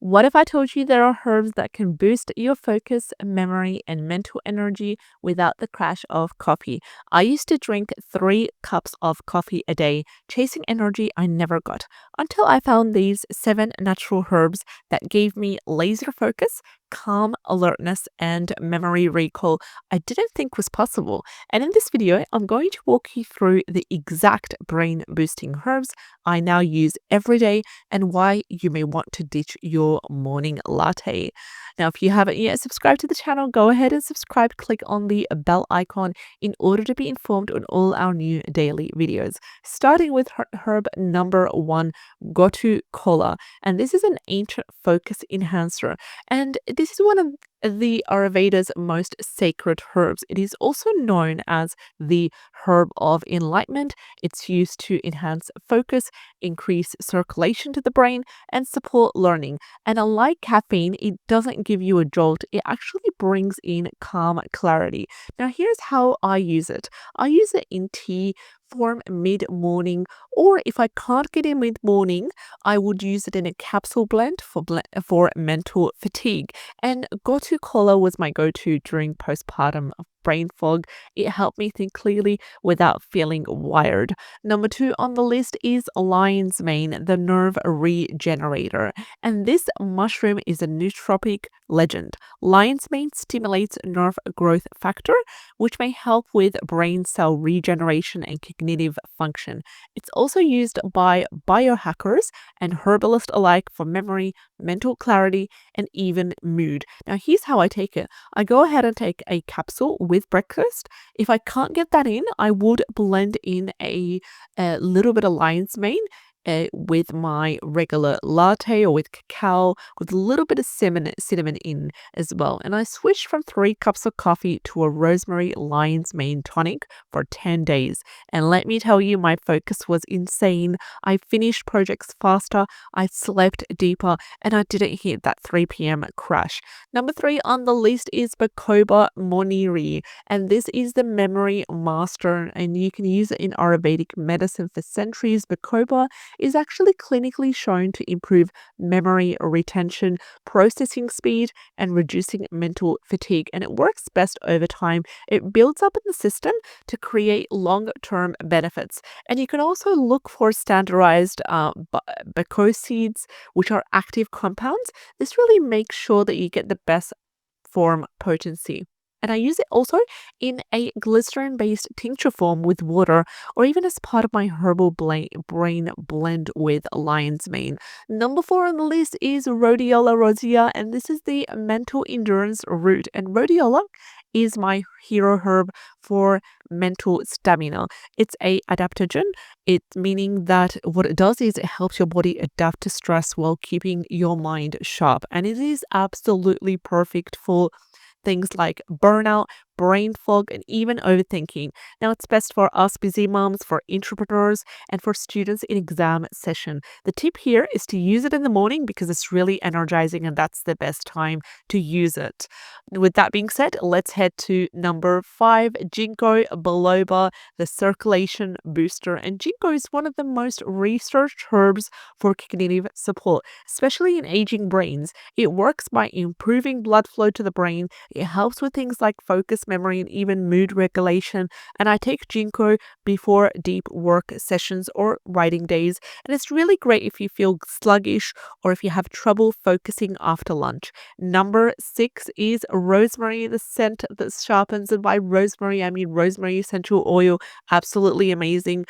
What if I told you there are herbs that can boost your focus, memory, and mental energy without the crash of coffee? I used to drink 3 cups of coffee a day, chasing energy I never got, until I found these 7 natural herbs that gave me laser focus, calm alertness, and memory recall I didn't think was possible. And in this video, I'm going to walk you through the exact brain boosting herbs I now use every day and why you may want to ditch your morning latte. Now, if you haven't yet subscribed to the channel, go ahead and subscribe. Click on the bell icon in order to be informed on all our new daily videos. Starting with herb number 1, Gotu Kola. And this is an ancient focus enhancer. And this is one of the Ayurveda's most sacred herbs. It is also known as the herb of enlightenment. It's used to enhance focus, increase circulation to the brain, and support learning. And unlike caffeine, it doesn't give you a jolt. It actually brings in calm clarity. Now, here's how I use it. I use it in tea form mid-morning, or if I can't get in mid-morning, I would use it in a capsule blend for mental fatigue. And Gotu Kola was my go-to during postpartum brain fog. It helped me think clearly without feeling wired. Number 2 on the list is lion's mane, the nerve regenerator. And this mushroom is a nootropic legend. Lion's mane stimulates nerve growth factor, which may help with brain cell regeneration and cognitive function. It's also used by biohackers and herbalists alike for memory, mental clarity, and even mood. Now, here's how I take it. I go ahead and take a capsule with breakfast. If I can't get that in, I would blend in a little bit of lion's mane with my regular latte or with cacao with a little bit of cinnamon in as well. And I switched from 3 cups of coffee to a rosemary lion's mane tonic for 10 days. And let me tell you, my focus was insane. I finished projects faster, I slept deeper, and I didn't hit that 3 p.m. crash. Number 3 on the list is Bacopa Monnieri, and this is the memory master, and you can use it in Ayurvedic medicine for centuries. Bacopa is actually clinically shown to improve memory retention, processing speed, and reducing mental fatigue. And it works best over time. It builds up in the system to create long-term benefits. And you can also look for standardized Bacopa seeds, which are active compounds. This really makes sure that you get the best form potency. And I use it also in a glycerin-based tincture form with water, or even as part of my herbal brain blend with lion's mane. Number 4 on the list is Rhodiola rosea, and this is the mental endurance root. And Rhodiola is my hero herb for mental stamina. It's a adaptogen. It's meaning that what it does is it helps your body adapt to stress while keeping your mind sharp. And it is absolutely perfect for things like burnout, brain fog, and even overthinking. Now, it's best for us busy moms, for entrepreneurs, and for students in exam session. The tip here is to use it in the morning because it's really energizing and that's the best time to use it. With that being said, let's head to number 5, Ginkgo biloba, the circulation booster. And Ginkgo is one of the most researched herbs for cognitive support, especially in aging brains. It works by improving blood flow to the brain. It helps with things like focus, memory, and even mood regulation. And I take Ginkgo before deep work sessions or writing days. And it's really great if you feel sluggish or if you have trouble focusing after lunch. Number 6 is rosemary, the scent that sharpens. And by rosemary, I mean rosemary essential oil. Absolutely amazing.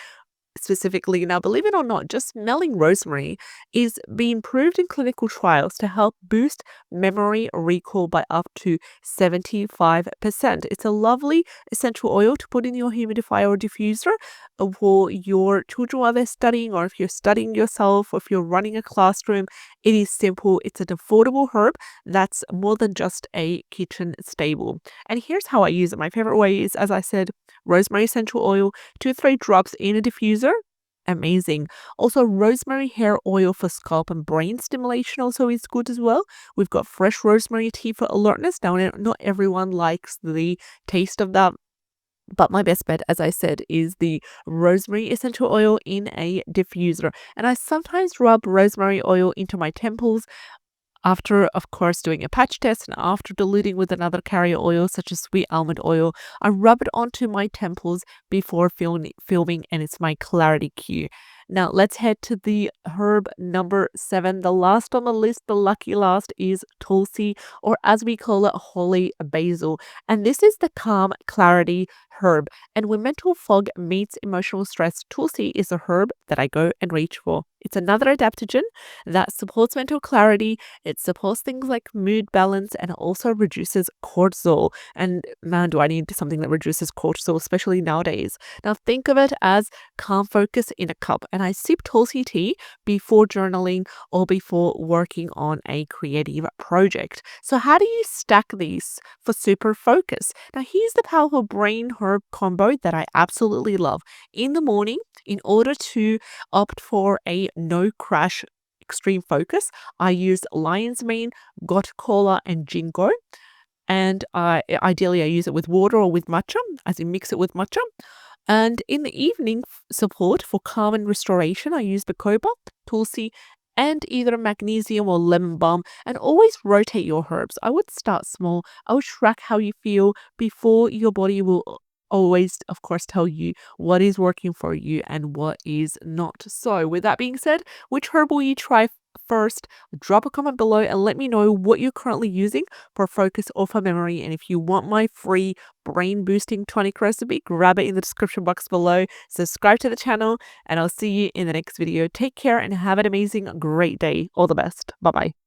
Specifically, now believe it or not, just smelling rosemary is being proved in clinical trials to help boost memory recall by up to 75%. It's a lovely essential oil to put in your humidifier or diffuser for your children while they're studying, or if you're studying yourself, or if you're running a classroom. It is simple. It's an affordable herb that's more than just a kitchen staple. And here's how I use it. My favorite way is, as I said, rosemary essential oil, 2 to 3 drops in a diffuser. Amazing. Also, rosemary hair oil for scalp and brain stimulation also is good as well. We've got fresh rosemary tea for alertness. Now, not everyone likes the taste of that, but my best bet, as I said, is the rosemary essential oil in a diffuser. And I sometimes rub rosemary oil into my temples After, of course, doing a patch test and after diluting with another carrier oil such as sweet almond oil, I rub it onto my temples before filming, and it's my clarity cue. Now let's head to the herb number 7. The last on the list, the lucky last, is Tulsi, or as we call it, holy basil. And this is the calm clarity herb. And when mental fog meets emotional stress, Tulsi is a herb that I go and reach for. It's another adaptogen that supports mental clarity. It supports things like mood balance, and it also reduces cortisol. And man, do I need something that reduces cortisol, especially nowadays. Now think of it as calm focus in a cup. And I sip Tulsi tea before journaling or before working on a creative project. So how do you stack these for super focus? Now here's the powerful brain herb combo that I absolutely love. In the morning, in order to opt for a no crash extreme focus, I use lion's mane, Gotu Kola, and Ginkgo. And ideally I use it with water or with matcha, as in mix it with matcha. And in the evening support for calm and restoration, I use Bacopa, Tulsi, and either magnesium or lemon balm. And always rotate your herbs. I would start small. I would track how you feel before your body will always, of course, tell you what is working for you and what is not. So with that being said, which herb will you try first? Drop a comment below and let me know what you're currently using for focus or for memory. And if you want my free brain boosting tonic recipe, grab it in the description box below. Subscribe to the channel, and I'll see you in the next video. Take care and have an amazing, great day. All the best. Bye bye.